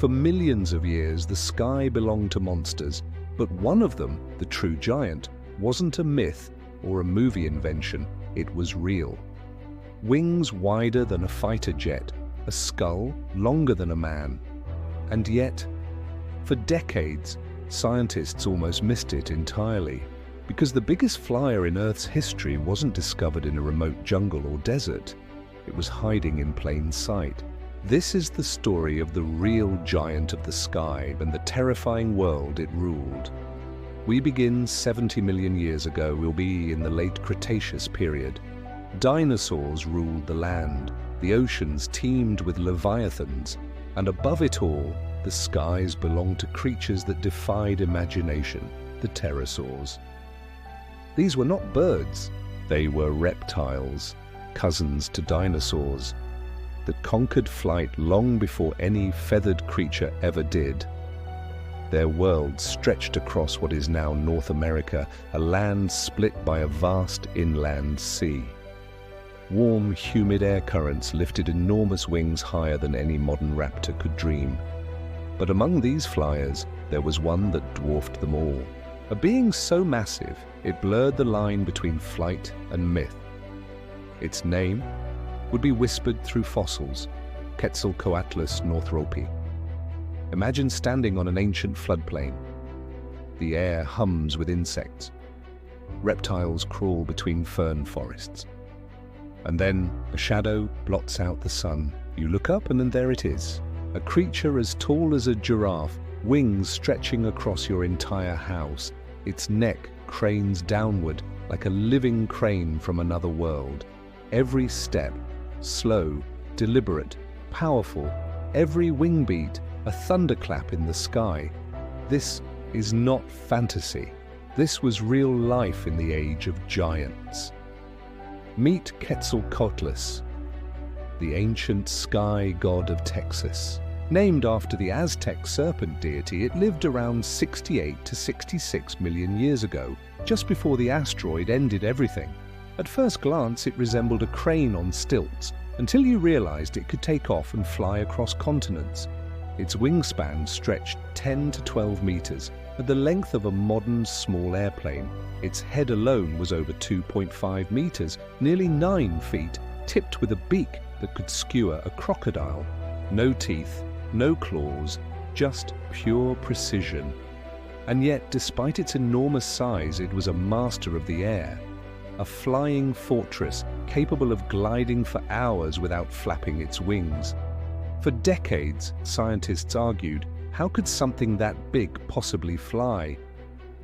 For millions of years, the sky belonged to monsters, but one of them, the true giant, wasn't a myth or a movie invention, it was real. Wings wider than a fighter jet, a skull longer than a man. And yet, for decades, scientists almost missed it entirely, because the biggest flyer in Earth's history wasn't discovered in a remote jungle or desert. It was hiding in plain sight. This is the story of the real giant of the sky and the terrifying world it ruled. We begin 70 million years ago. We'll be in the late Cretaceous period. Dinosaurs ruled the land, the oceans teemed with leviathans, and above it all, the skies belonged to creatures that defied imagination, the pterosaurs. These were not birds, they were reptiles, cousins to dinosaurs, that conquered flight long before any feathered creature ever did. Their world stretched across what is now North America, a land split by a vast inland sea. Warm, humid air currents lifted enormous wings higher than any modern raptor could dream. But among these flyers, there was one that dwarfed them all. A being so massive, it blurred the line between flight and myth. Its name would be whispered through fossils, Quetzalcoatlus northropi. Imagine standing on an ancient floodplain. The air hums with insects. Reptiles crawl between fern forests. And then a shadow blots out the sun. You look up and then there it is. A creature as tall as a giraffe, wings stretching across your entire house. Its neck cranes downward like a living crane from another world. Every step, slow, deliberate, powerful. Every wing beat, a thunderclap in the sky. This is not fantasy. This was real life in the age of giants. Meet Quetzalcoatlus, the ancient sky god of Texas. Named after the Aztec serpent deity, it lived around 68 to 66 million years ago, just before the asteroid ended everything. At first glance, it resembled a crane on stilts, until you realized it could take off and fly across continents. Its wingspan stretched 10 to 12 meters, at the length of a modern small airplane. Its head alone was over 2.5 meters, nearly 9 feet, tipped with a beak that could skewer a crocodile. No teeth, no claws, just pure precision. And yet, despite its enormous size, it was a master of the air. A flying fortress capable of gliding for hours without flapping its wings. For decades, scientists argued, how could something that big possibly fly?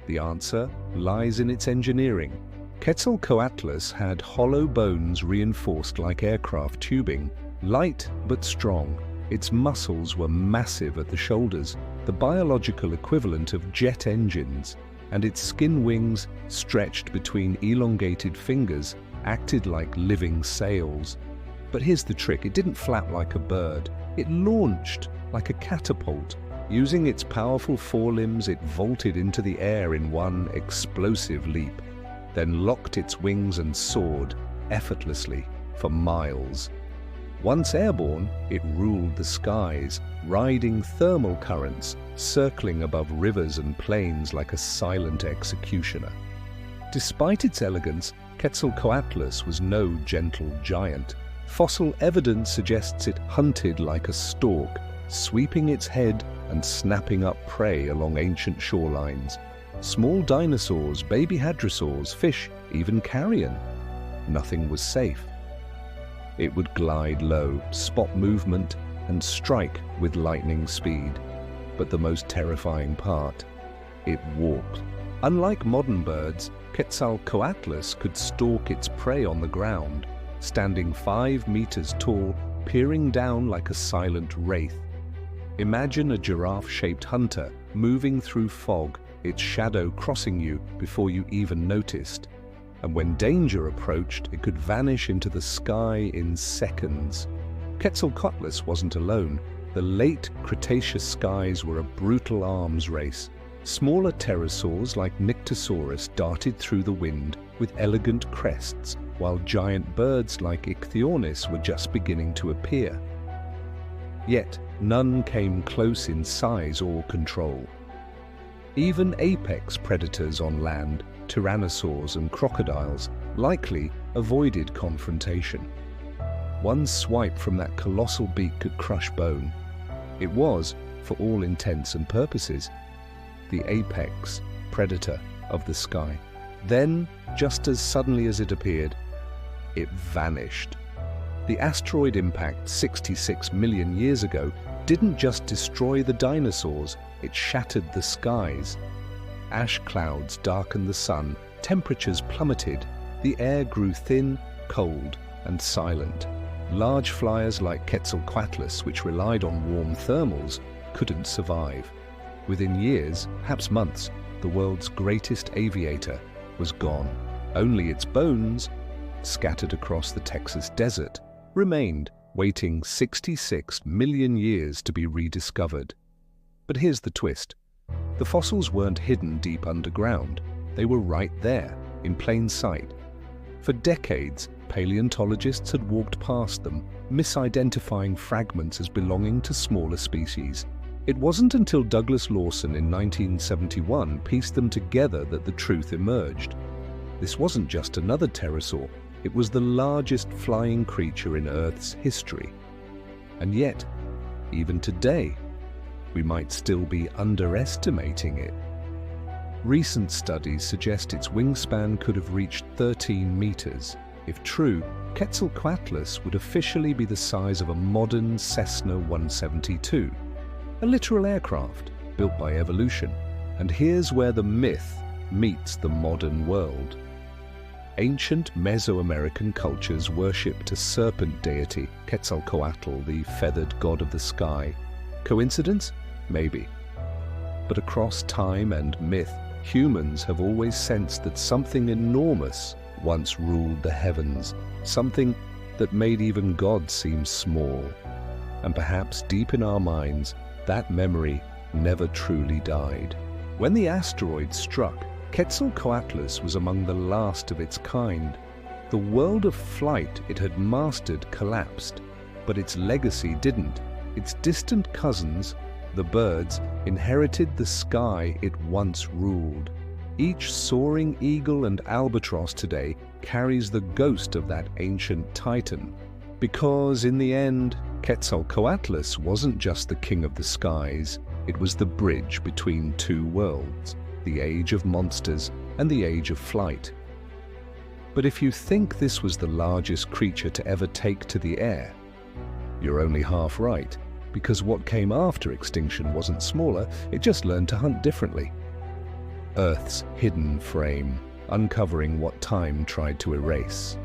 The answer lies in its engineering. Quetzalcoatlus had hollow bones reinforced like aircraft tubing, light but strong. Its muscles were massive at the shoulders, the biological equivalent of jet engines, and its skin wings, stretched between elongated fingers, acted like living sails. But here's the trick, it didn't flap like a bird. It launched like a catapult. Using its powerful forelimbs, it vaulted into the air in one explosive leap, then locked its wings and soared, effortlessly, for miles. Once airborne, it ruled the skies, riding thermal currents, circling above rivers and plains like a silent executioner. Despite its elegance, Quetzalcoatlus was no gentle giant. Fossil evidence suggests it hunted like a stork, sweeping its head and snapping up prey along ancient shorelines. Small dinosaurs, baby hadrosaurs, fish, even carrion. Nothing was safe. It would glide low, spot movement, and strike with lightning speed. But the most terrifying part, it walked. Unlike modern birds, Quetzalcoatlus could stalk its prey on the ground, standing 5 meters tall, peering down like a silent wraith. Imagine a giraffe-shaped hunter moving through fog, its shadow crossing you before you even noticed. And when danger approached, it could vanish into the sky in seconds. Quetzalcoatlus wasn't alone. The late Cretaceous skies were a brutal arms race. Smaller pterosaurs like Nyctosaurus darted through the wind with elegant crests, while giant birds like Ichthyornis were just beginning to appear. Yet, none came close in size or control. Even apex predators on land, tyrannosaurs and crocodiles, likely avoided confrontation. One swipe from that colossal beak could crush bone. It was, for all intents and purposes, the apex predator of the sky. Then, just as suddenly as it appeared, it vanished. The asteroid impact 66 million years ago didn't just destroy the dinosaurs, it shattered the skies. Ash clouds darkened the sun, temperatures plummeted, the air grew thin, cold, and silent. Large flyers like Quetzalcoatlus, which relied on warm thermals, couldn't survive. Within years, perhaps months, the world's greatest aviator was gone. Only its bones, scattered across the Texas desert, remained, waiting 66 million years to be rediscovered. But here's the twist. The fossils weren't hidden deep underground. They were right there, in plain sight. For decades, paleontologists had walked past them, misidentifying fragments as belonging to smaller species. It wasn't until Douglas Lawson in 1971 pieced them together that the truth emerged. This wasn't just another pterosaur, it was the largest flying creature in Earth's history. And yet, even today, we might still be underestimating it. Recent studies suggest its wingspan could have reached 13 meters. If true, Quetzalcoatlus would officially be the size of a modern Cessna 172, a literal aircraft built by evolution. And here's where the myth meets the modern world. Ancient Mesoamerican cultures worshipped a serpent deity, Quetzalcoatl, the feathered god of the sky. Coincidence? Maybe. But across time and myth, humans have always sensed that something enormous once ruled the heavens, something that made even God seem small. And perhaps deep in our minds, that memory never truly died. When the asteroid struck, Quetzalcoatlus was among the last of its kind. The world of flight it had mastered collapsed, but its legacy didn't. Its distant cousins, the birds, inherited the sky it once ruled. Each soaring eagle and albatross today carries the ghost of that ancient titan. Because in the end, Quetzalcoatlus wasn't just the king of the skies, it was the bridge between two worlds, the age of monsters and the age of flight. But if you think this was the largest creature to ever take to the air, you're only half right, because what came after extinction wasn't smaller, it just learned to hunt differently. Earth's hidden frame, uncovering what time tried to erase.